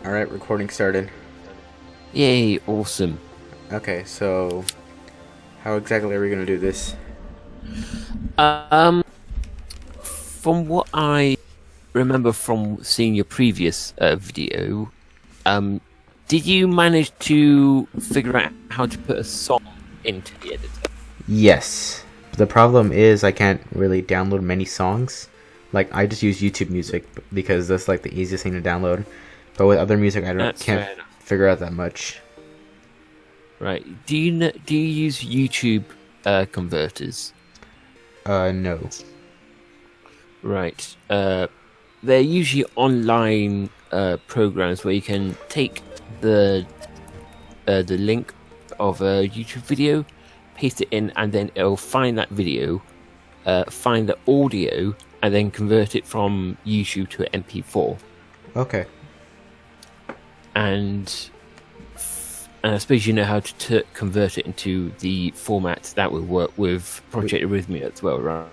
Alright, recording started. Yay, awesome. Okay, so how exactly are we gonna do this? Um, from what I remember from seeing your previous video, um, did you manage to figure out how to put a song into the editor? Yes. The problem is I can't really download many songs. Like, I just use YouTube Music because that's like the easiest thing to download. But with other music, can't Fair enough. figure out that much. Right. Do you use YouTube converters? No. Right. They're usually online programs where you can take the link of a YouTube video, paste it in, and then it'll find that video, find the audio, and then convert it from YouTube to an MP4. Okay. And I suppose you know how to convert it into the format that will work with Project Arrhythmia as well, right?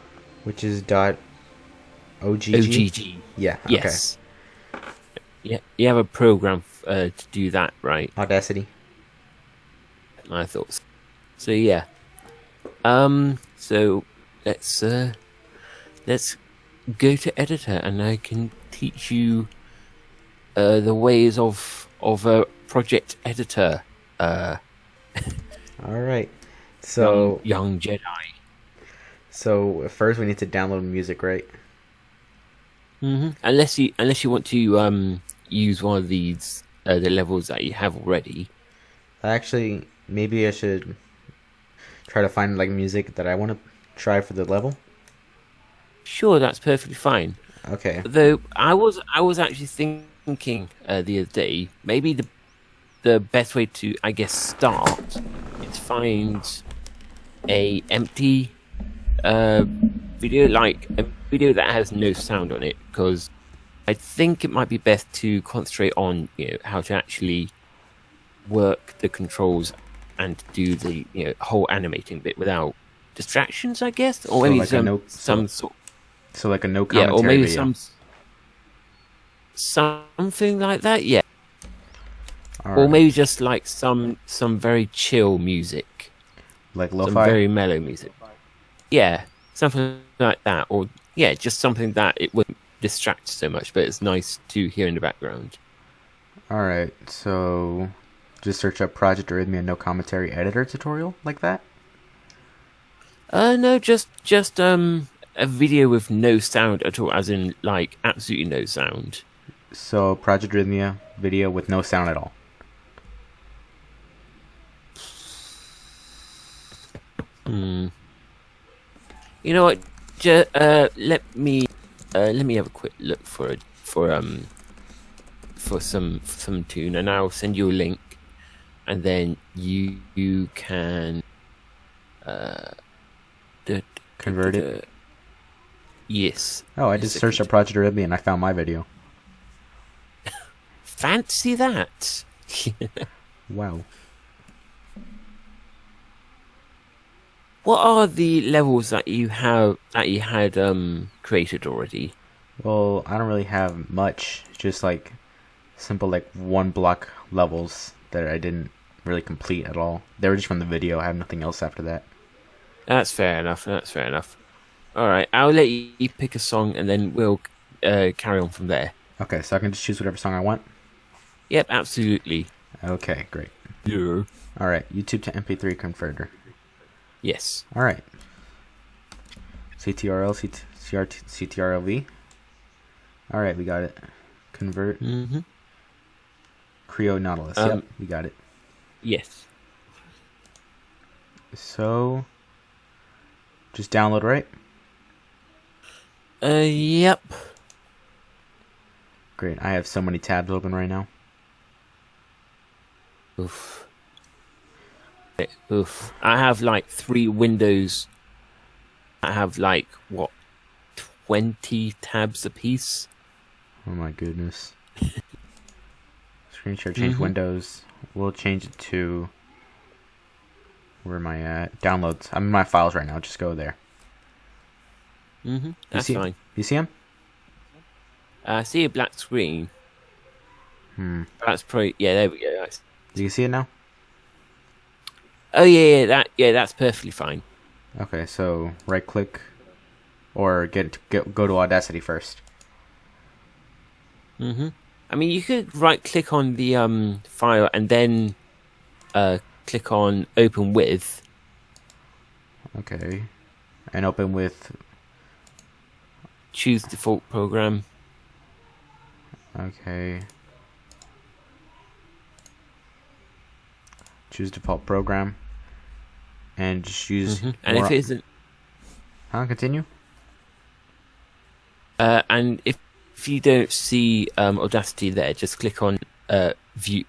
Which is .ogg? OGG. Yeah, okay. Yes. Yeah, you have a program to do that, right? Audacity. I thought so. So yeah. So let's go to editor, and I can teach you the ways of a project editor. Alright. So young Jedi. So first we need to download music, right? Unless you want to use one of these the levels that you have already. Actually, maybe I should try to find like music that I want to try for the level. Sure, that's perfectly fine. Okay. Though I was actually thinking the other day, maybe the best way to, I guess, start is find a empty video, like a video that has no sound on it, because I think it might be best to concentrate on how to actually work the controls and do the whole animating bit without distractions, I guess, or maybe like some sort. So like a no commentary or maybe video. something like that, yeah. All Or right. maybe just like some very chill music, Like some lo-fi. very mellow music. Yeah, something like that, or yeah, just something that it wouldn't distract so much, but it's nice to hear in the background. All right. So just search up Project Arrhythmia no commentary editor tutorial like that. No, just a video with no sound at all, as in like absolutely no sound. So Project Arrhythmia video with no sound at all. You know what? Let me have a quick look for some tune, and I'll send you a link, and then you can Convert it. Yes. Oh, I just searched up Project Arrhythmia and I found my video. Fancy that. Wow. What are the levels that you had created already? Well, I don't really have much. Just like simple like one block levels that I didn't really complete at all. They were just from the video. I have nothing else after that. That's fair enough. All right, I'll let you pick a song, and then we'll carry on from there. Okay, so I can just choose whatever song I want. Yep, absolutely. Okay, great. Yeah. All right, YouTube to MP3 converter. Yes. All right. CTRL, CTRLV. All right, we got it. Convert. Creo Nautilus. Yep, we got it. Yes. So, just download, right? Yep. Great. I have so many tabs open right now. Oof. Oof. I have like 3 windows. I have like, 20 tabs apiece? Oh my goodness. Screen share, change windows. We'll change it to... Where am I at? Downloads. I'm in my files right now. Just go there. That's fine. You see them? I see a black screen. That's probably there we go. Nice. Do you see it now? Oh yeah, that's perfectly fine. Okay, so right click, or go to Audacity first. I mean, you could right click on the file and then click on Open With. Okay, and open with. Choose default program. Okay. Choose default program. And just use. And if it isn't. Continue. And if you don't see Audacity there, just click on view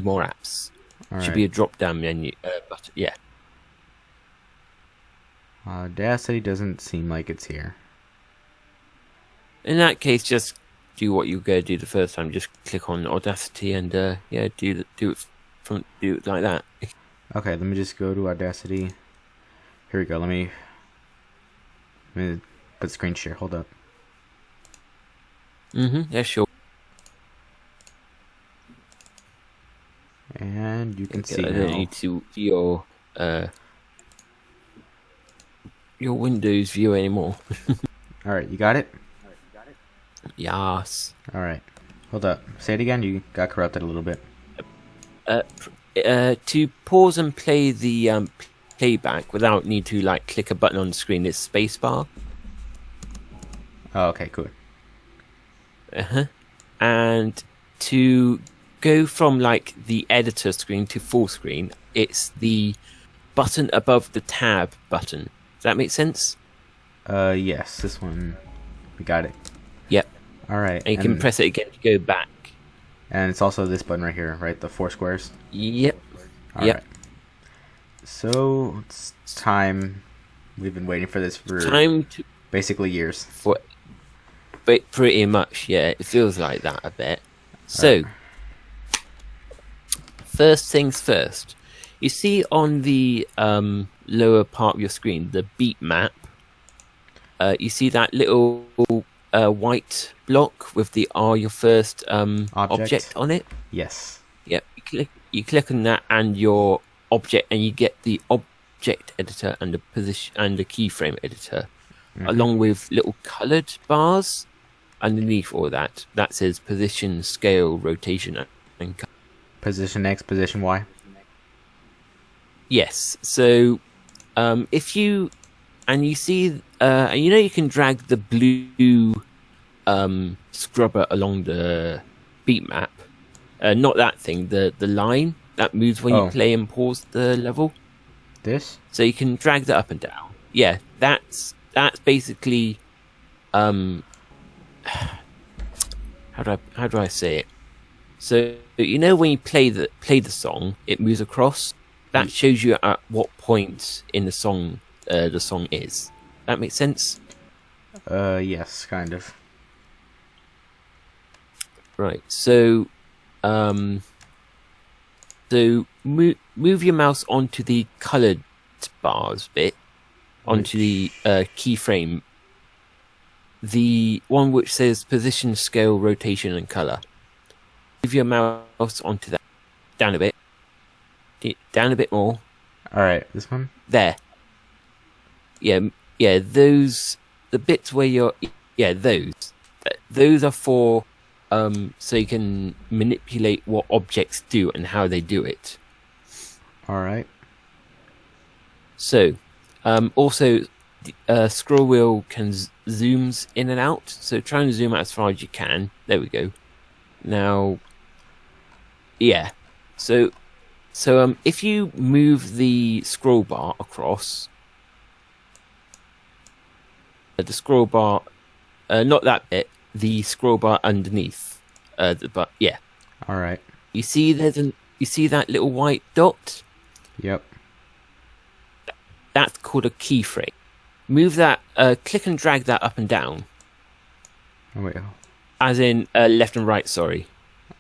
more apps. Should be a drop down menu button. Yeah. Audacity doesn't seem like it's here. In that case, just do what you were going to do the first time. Just click on Audacity and do it like that. Okay, let me just go to Audacity. Here we go. Let me put screen share. Hold up. Yeah, sure. And you can see. I don't need to view your Windows view anymore. All right, you got it. Yes. All right. Hold up. Say it again. You got corrupted a little bit. To pause and play the playback without need to click a button on the screen, it's spacebar. Oh, okay, cool. And to go from the editor screen to full screen, it's the button above the tab button. Does that make sense? Yes, this one. We got it. Yep. All right. And you can press it again to go back. And it's also this button right here, right? The 4 squares. Yep. All right. So it's time. We've been waiting for this for basically years. But pretty much, yeah. It feels like that a bit. So, first things first. You see on the lower part of your screen, the beat map. You see that little white block with the your first object on it? Yes. Yep. You click on that and your object, and you get the object editor and the position and the keyframe editor, along with little coloured bars underneath all that. That says position, scale, rotation, and color. Position X, position Y. Yes. So, if you see, you can drag the blue scrubber along the beat map. Not that thing. The line that moves when you play and pause the level. This. So you can drag that up and down. Yeah, that's basically. How do I say it? So when you play the song, it moves across. That shows you at what point in the song is. That makes sense? Yes, kind of. Right. So, move your mouse onto the coloured bars bit, onto the keyframe. The one which says position, scale, rotation, and colour. Move your mouse onto that. Down a bit. Down a bit more. Alright, this one? There. Yeah, those... The bits where you're... Yeah, those. Those are for... so you can manipulate what objects do and how they do it. Alright. So, also... scroll wheel can zooms in and out, so try and zoom out as far as you can. There we go. Now, yeah. So if you move the scroll bar across, the scroll bar, not that bit, the scroll bar underneath, but yeah. All right. You see that little white dot? Yep. That's called a keyframe. Move that, click and drag that up and down. Oh, wait. As in, left and right, sorry.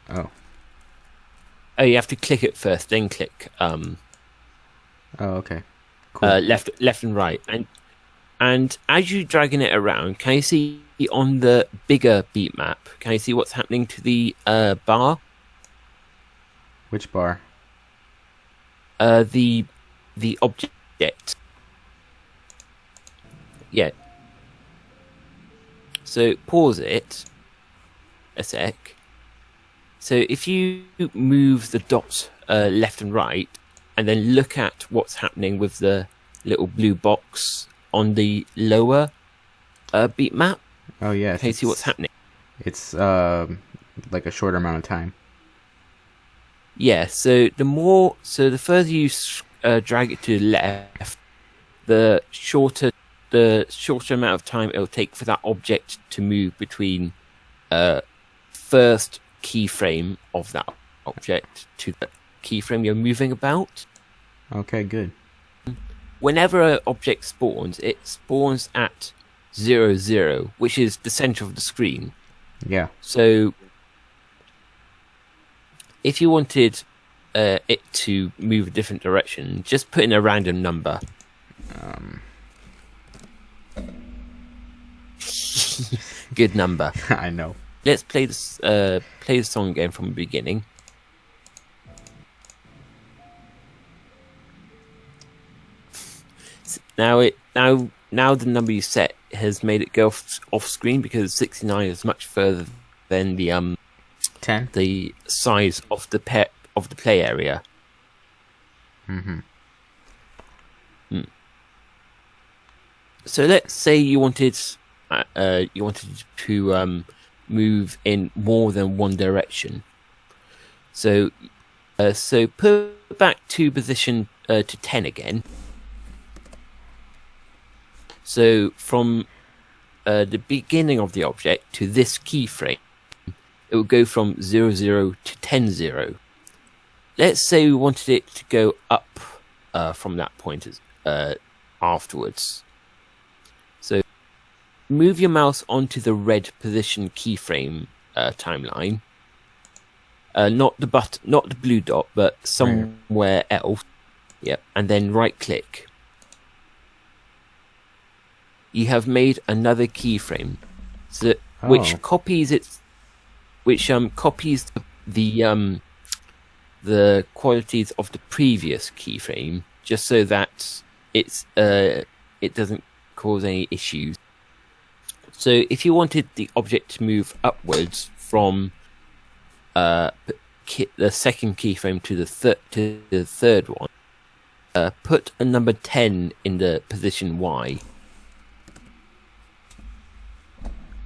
Oh. Oh, you have to click it first, then click, Oh, okay. Cool. left and right. And as you're dragging it around, can you see on the bigger beat map, can you see what's happening to the bar? Which bar? The object. Yeah. So pause it a sec. So if you move the dots left and right, and then look at what's happening with the little blue box on the lower beat map. Oh yes. Can you see what's happening? It's like a shorter amount of time. Yeah. So the further you drag it to the left, the shorter amount of time it'll take for that object to move between first keyframe of that object to the keyframe you're moving about. Okay, good. Whenever an object spawns, it spawns at 0, 0, which is the center of the screen. Yeah. So if you wanted it to move a different direction, just put in a random number. Good number. I know. Let's play this. Play the song again from the beginning. Now the number you set has made it go off screen because 69 is much further than the 10. the size of the play area. Mm-hmm. So let's say you wanted to move in more than one direction. So put back to position to 10 again. So from the beginning of the object to this keyframe, it will go from 0, 0 to 10, 0. Let's say we wanted it to go up from that point afterwards. So move your mouse onto the red position keyframe timeline. Not the blue dot, but somewhere else. Yep, and then right click. You have made another keyframe, which copies the qualities of the previous keyframe, just so that it doesn't cause any issues. So if you wanted the object to move upwards from the second keyframe to the third one, put a number 10 in the position Y.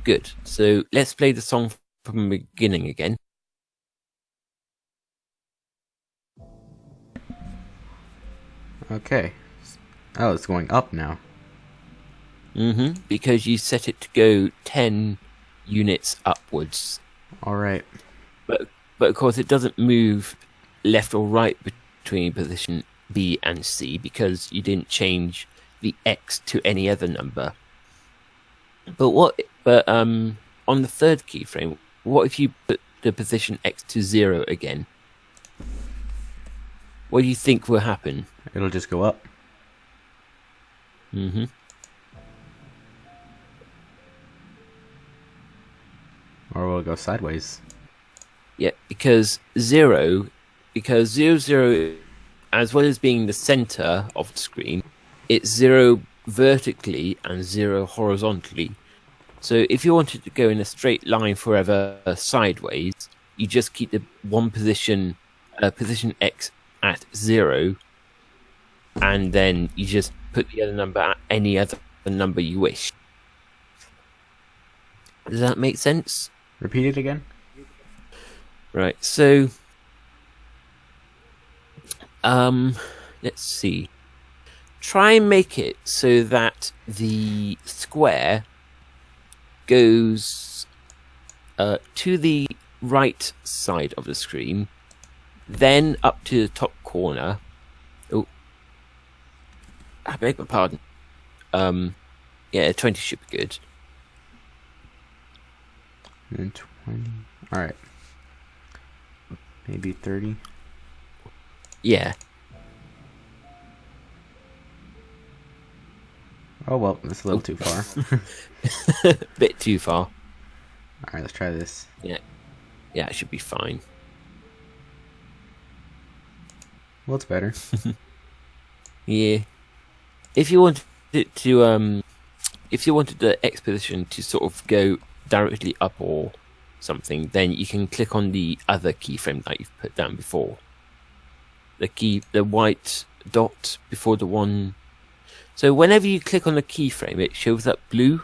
Good. So let's play the song from the beginning again. Okay. Oh, it's going up now. Because you set it to go 10 units upwards. All right. But of course it doesn't move left or right between position B and C because you didn't change the X to any other number. But on the third keyframe, what if you put the position X to 0 again? What do you think will happen? It'll just go up. Or will it go sideways? Yeah, because 0, 0, as well as being the center of the screen, it's 0 vertically and 0 horizontally. So if you wanted to go in a straight line forever sideways, you just keep the one position X at 0, and then you just put the other number at any other number you wish. Does that make sense? Repeat it again. Right, so let's see. Try and make it so that the square goes to the right side of the screen, then up to the top corner. Oh, I beg my pardon. Yeah, 20 should be good. And 20. All right. Maybe 30. Yeah. Oh well, that's a little too far. Bit too far. All right, let's try this. Yeah, it should be fine. Well, it's better. Yeah. If you wanted it to if you wanted the X position to sort of go directly up or something, then you can click on the other keyframe that you've put down before. The white dot before the one. So whenever you click on the keyframe, it shows up blue.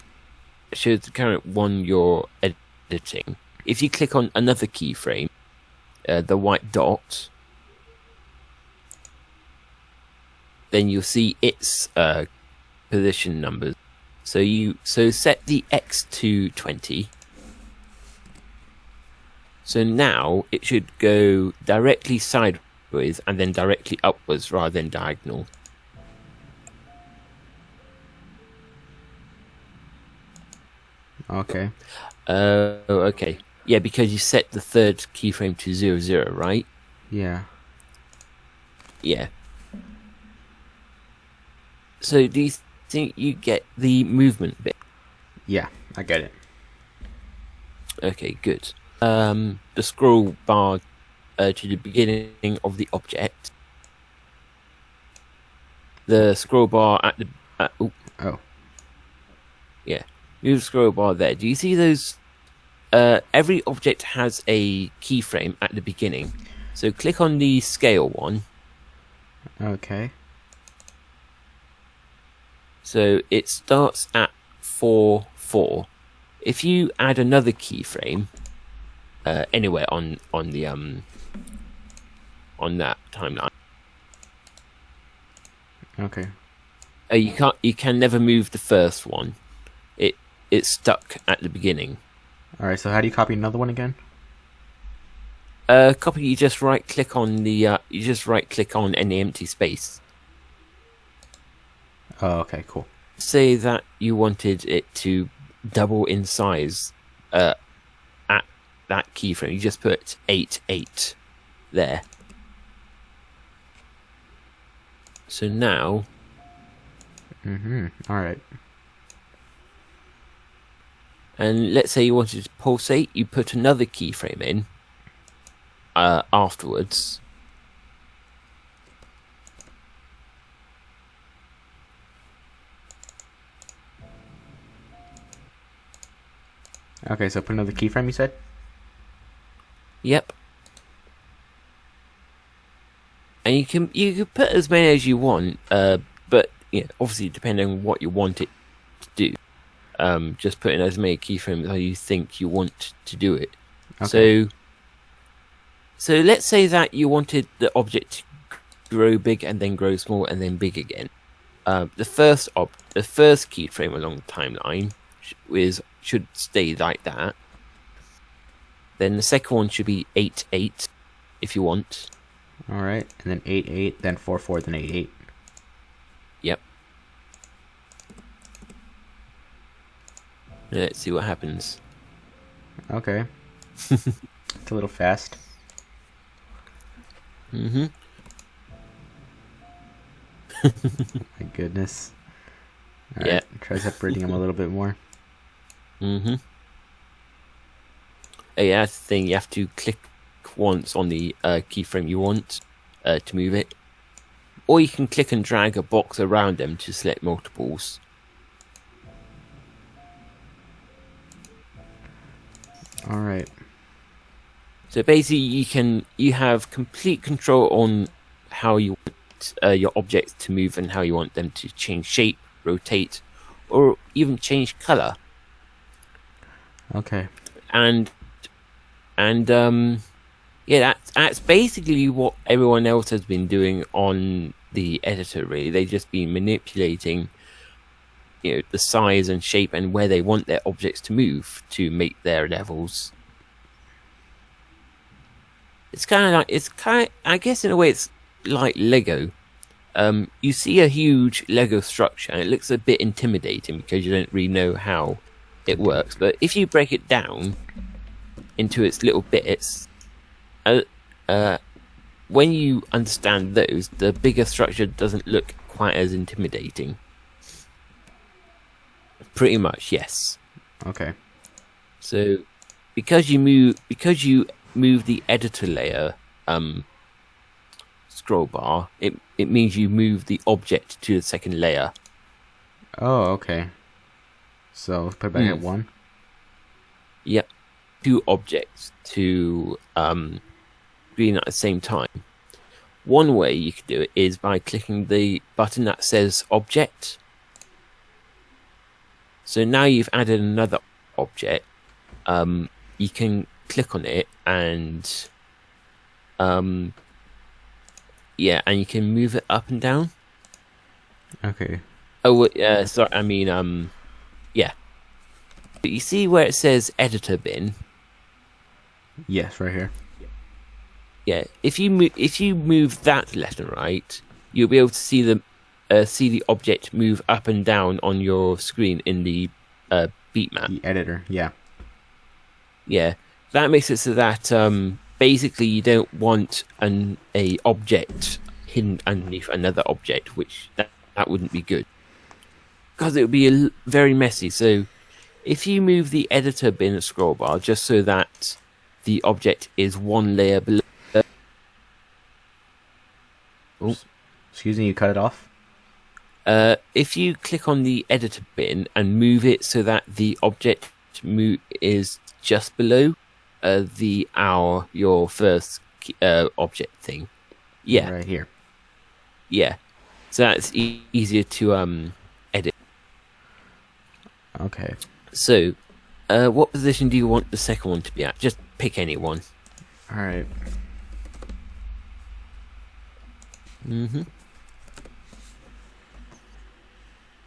It shows the current one you're editing. If you click on another keyframe, the white dot, then you'll see its position numbers. So set the X to 20. So now it should go directly sideways and then directly upwards rather than diagonal. Okay. Okay. Yeah, because you set the third keyframe to 0, 0, right? Yeah. Yeah. So do you think you get the movement bit? Yeah, I get it. Okay, good. The scroll bar to the beginning of the object. The scroll bar at the... Oh. Yeah. Move the scroll bar there. Do you see those? Every object has a keyframe at the beginning. So click on the scale one. Okay. So it starts at 4, 4. If you add another keyframe anywhere on that timeline, Okay. you can never move the first one. It's stuck at the beginning. All right. So how do you copy another one again? Copy. You just right click on any empty space. Oh, okay. Cool. Say that you wanted it to double in size at that keyframe. You just put 8, 8 there. So now. All right. And let's say you wanted to pulsate, you put another keyframe in afterwards. Okay, so put another keyframe, you said? Yep. And you can put as many as you want, but obviously depending on what you want it to do. Just put in as many keyframes as you think you want to do it. Okay. So let's say that you wanted the object to grow big and then grow small and then big again. The first keyframe along the timeline should stay like that. Then the second one should be 8, 8 if you want. All right, and then 8, 8, then 4, 4, then 8, 8. Yep. Let's see what happens. Okay. It's a little fast. My goodness. All yeah. Right, try separating them a little bit more. Yeah, that's the thing. You have to click once on the keyframe you want to move it. Or you can click and drag a box around them to select multiples. All right. So basically, you have complete control on how you want your objects to move and how you want them to change shape, rotate, or even change color. Okay. And yeah, that's basically what everyone else has been doing on the editor. Really, they've just been manipulating, the size and shape and where they want their objects to move to make their levels. I guess in a way it's like Lego. You see a huge Lego structure and it looks a bit intimidating because you don't really know how it works. But if you break it down into its little bits, when you understand those, the bigger structure doesn't look quite as intimidating. Pretty much, yes. Okay. So, because you move the editor layer scroll bar, it means you move the object to the second layer. Oh, okay. So let's put it back at 1. Yep. 2 objects to screen at the same time. One way you could do it is by clicking the button that says object. So now you've added another object. You can click on it and and you can move it up and down. Okay. Oh, sorry. I mean, yeah. But you see where it says editor bin? Yes, right here. Yeah. If you move that left and right, you'll be able to see the object move up and down on your screen in the beat map. The editor, yeah. Yeah. That makes it so that basically you don't want a object hidden underneath another object, which that wouldn't be good, because it would be very messy. So if you move the editor bin scroll bar just so that the object is one layer below. Oh. Excuse me, you cut it off? If you click on the editor bin and move it so that the object is just below your first object thing. Yeah. Right here. Yeah. So that's easier to edit. Okay. So, what position do you want the second one to be at? Just pick any one. Alright.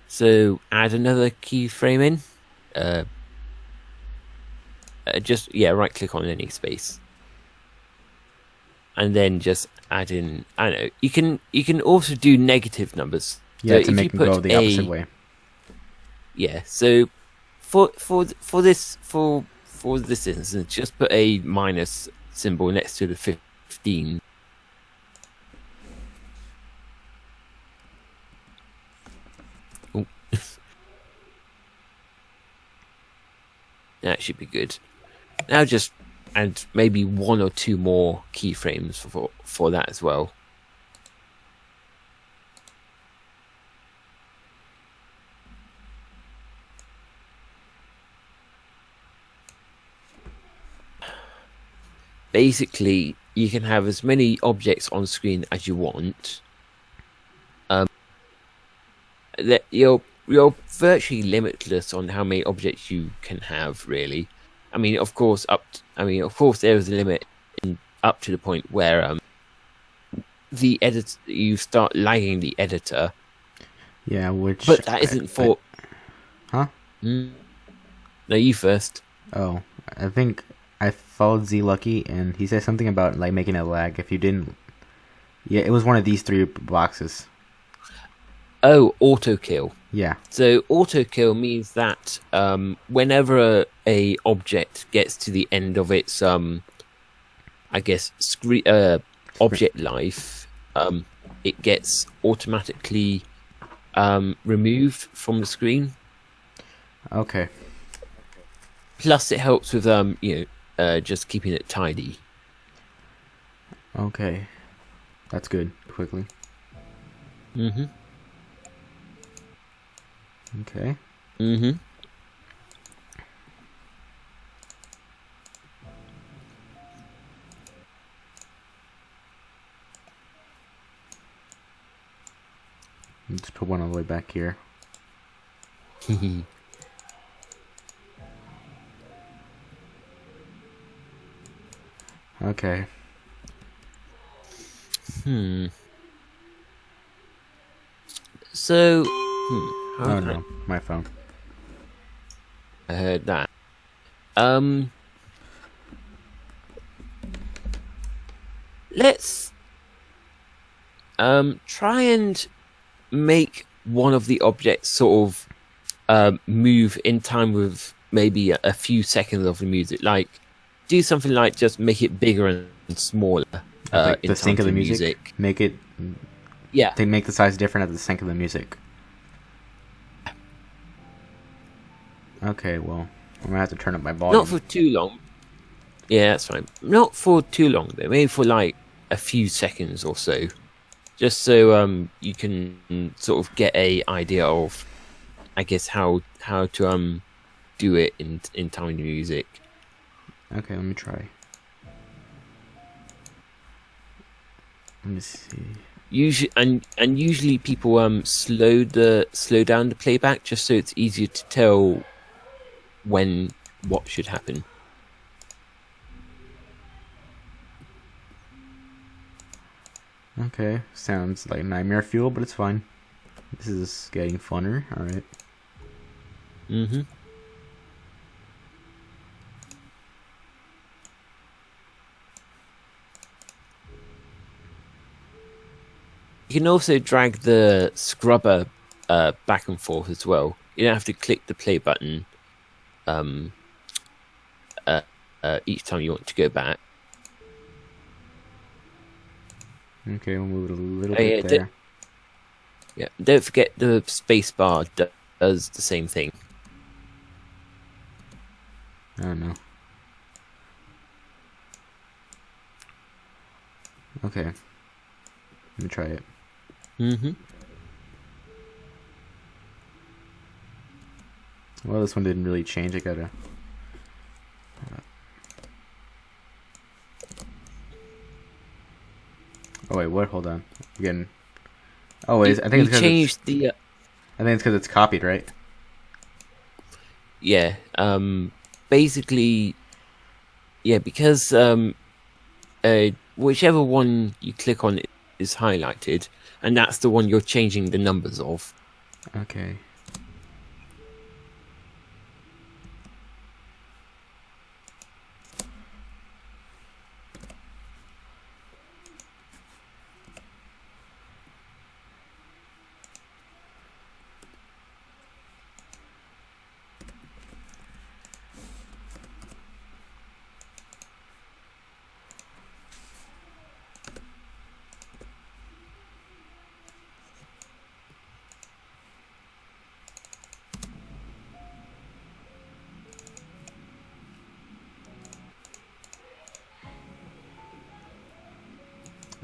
So, add another keyframe in. Right click on any space. And then just add in, I don't know, you can also do negative numbers. Yeah, so to make them go the opposite way. Yeah, so for this instance, just put a minus symbol next to the 15. Oh. That should be good. Now just add maybe 1 or 2 more keyframes for that as well. Basically, you can have as many objects on screen as you want. That you're virtually limitless on how many objects you can have, really. I mean, of course, there is a limit up to the point where you start lagging the editor. Yeah, which. But that isn't for. Huh? No, you first. Oh, I think I followed Z Lucky, and he said something about like making it lag if you didn't. Yeah, it was one of these 3 boxes. Oh, auto kill. Yeah. So auto kill means that whenever a object gets to the end of its object life, it gets automatically removed from the screen. Okay. Plus, it helps with just keeping it tidy. Okay, that's good. Quickly. Okay. Let's put one all the way back here. Okay. So, Oh no, my phone. I heard that. Let's try and make one of the objects sort of move in time with maybe a few seconds of the music. Like, do something like just make it bigger and smaller. Like in the sync of the time to music. Make it. Yeah. They make the size different at the sync of the music. Okay, well, I'm gonna have to turn up my volume. Not for too long. Yeah, that's fine. Not for too long, though. Maybe for like a few seconds or so. just so you can sort of get a idea of, I guess, how to do it in tiny music. Okay, let me try. Let me see. Usually people slow down the playback just so it's easier to tell what should happen. Okay, sounds like nightmare fuel, but it's fine. This is getting funner. All right. Mm-hmm. You can also drag the scrubber back and forth as well. You don't have to click the play button each time you want to go back. Okay, we'll move it a little bit there. Don't forget the space bar does the same thing. I don't know. Okay. Let me try it. Mm-hmm. Well, this one didn't really change. I gotta... Oh wait, what? Hold on. Again. Oh wait, I think it's because it's copied, right? Yeah. Basically, yeah, because whichever one you click on is highlighted, and that's the one you're changing the numbers of. Okay.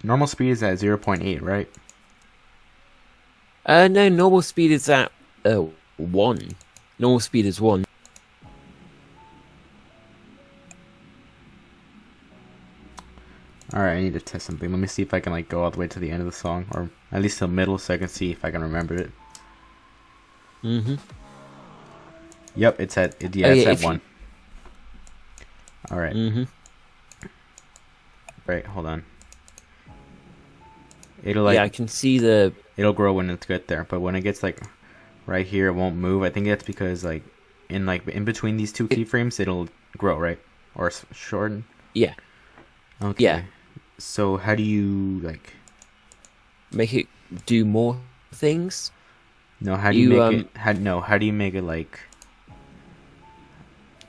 Normal speed is at 0.8, right? No, normal speed is at 1. Normal speed is 1. Alright, I need to test something. Let me see if I can like go all the way to the end of the song, or at least the middle, so I can see if I can remember it. Mm-hmm. Yep, it's at it's at 1. Alright. Mm-hmm. Right, hold on. It'll like I can see the... It'll grow when it's good there, but when it gets like right here, it won't move. I think that's because like in between these two keyframes, it'll grow, right? Or shorten. Yeah. Okay. Yeah. So how do you like make it do more things? No, how do you make it? How do you make it like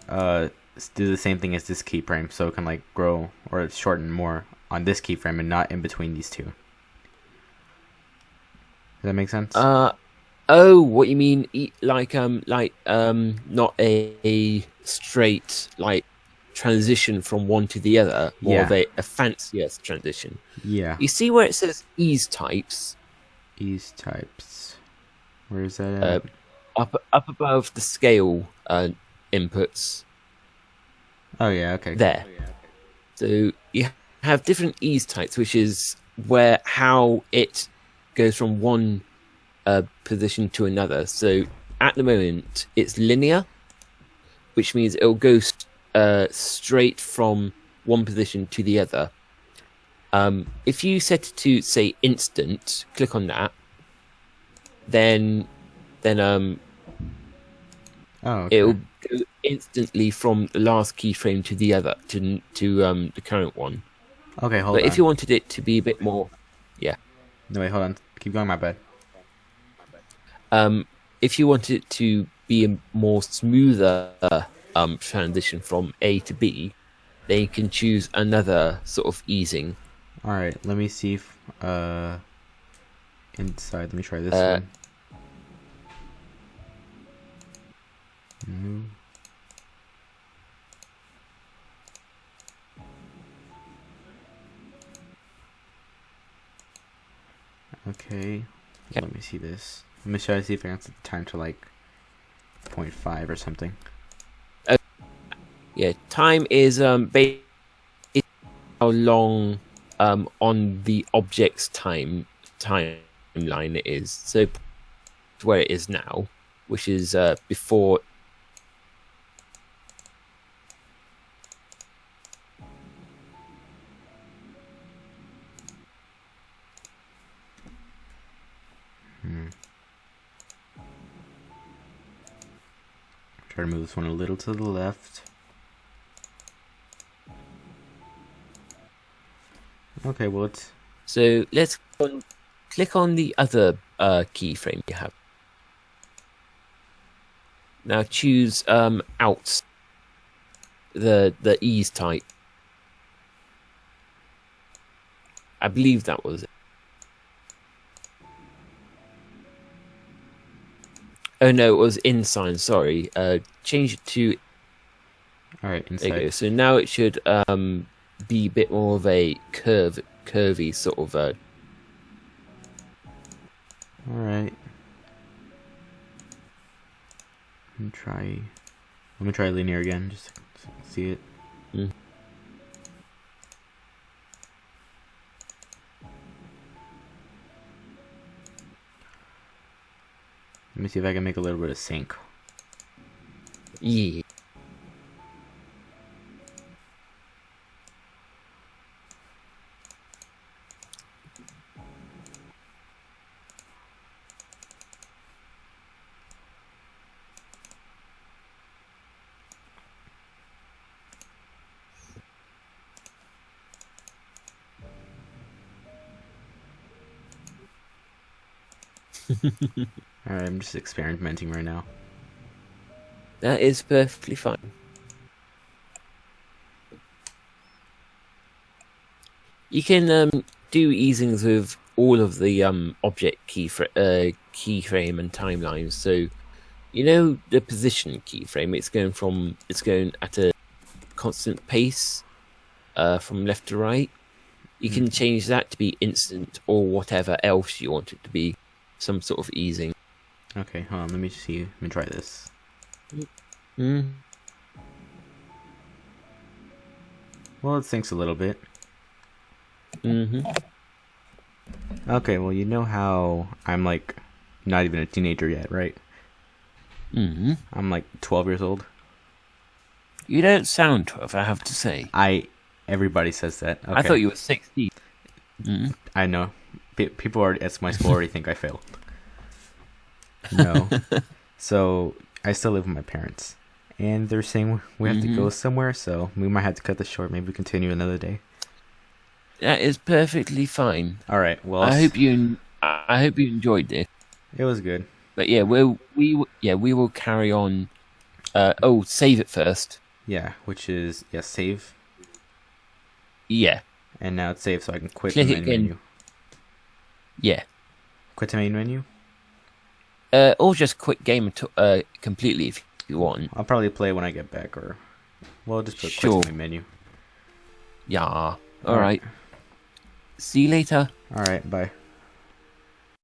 do the same thing as this keyframe, so it can like grow or shorten more on this keyframe and not in between these two? Does that make sense? Oh, what you mean? Not a straight like transition from one to the other, more of a fancier transition. Yeah. You see where it says ease types? Ease types. Where is that at? Up above the scale inputs. Oh yeah, okay. There. So you have different ease types, which is how it goes from one position to another. So at the moment it's linear, which means it'll go straight from one position to the other. If you set it to say instant, click on that, then it'll go instantly from the last keyframe to the other to the current one. Okay, hold on. But if you wanted it to be a bit more, No, wait, hold on. Keep going, my bad. If you wanted it to be a more smoother transition from A to B, then you can choose another sort of easing. All right, let me see if inside. Let me try this one. No. Okay. Okay. Let me see this. Let me try to see if I can set the time to like 0.5 or something. Yeah, time is basically how long on the object's timeline it is. So where it is now, which is before. Try to move this one a little to the left. Okay, well it's... So let's click on the other keyframe you have. Now choose out the ease type. I believe that was it. Oh no, it was in sign. Sorry. Change it to. All right, There you go. inside. So now it should be a bit more of a curvy sort of. All right. Let me try linear again, just to see it. Mm. Let me see if I can make a little bit of sync. Yeah. Alright, I'm just experimenting right now. That is perfectly fine. You can do easings with all of the object keyframe and timelines. So, you know the position keyframe. It's going at a constant pace from left to right. You can change that to be instant or whatever else you want it to be. Some sort of easing. Okay, hold on, let me see. Let me try this. Mm. Well, it syncs a little bit. Mm-hmm. Okay, well, you know how I'm like not even a teenager yet, right? Mm-hmm. I'm like 12 years old. You don't sound 12, I have to say. Everybody says that. Okay. I thought you were 16. Mm-hmm. I know. People are at my school already think I failed. No. So I still live with my parents, and they're saying we have to go somewhere, so we might have to cut this short. Maybe continue another day. That is perfectly fine. All right. Well, I hope you enjoyed this. It was good. But yeah, we will carry on. Save it first. Yeah, which is save. Yeah. And now it's saved, so I can quit Click the it main again. menu. Yeah. Quit the main menu. Or just quit game completely if you want. I'll probably play when I get back, or just put Sure. quit the main menu. Yeah. All right. See you later. All right. Bye.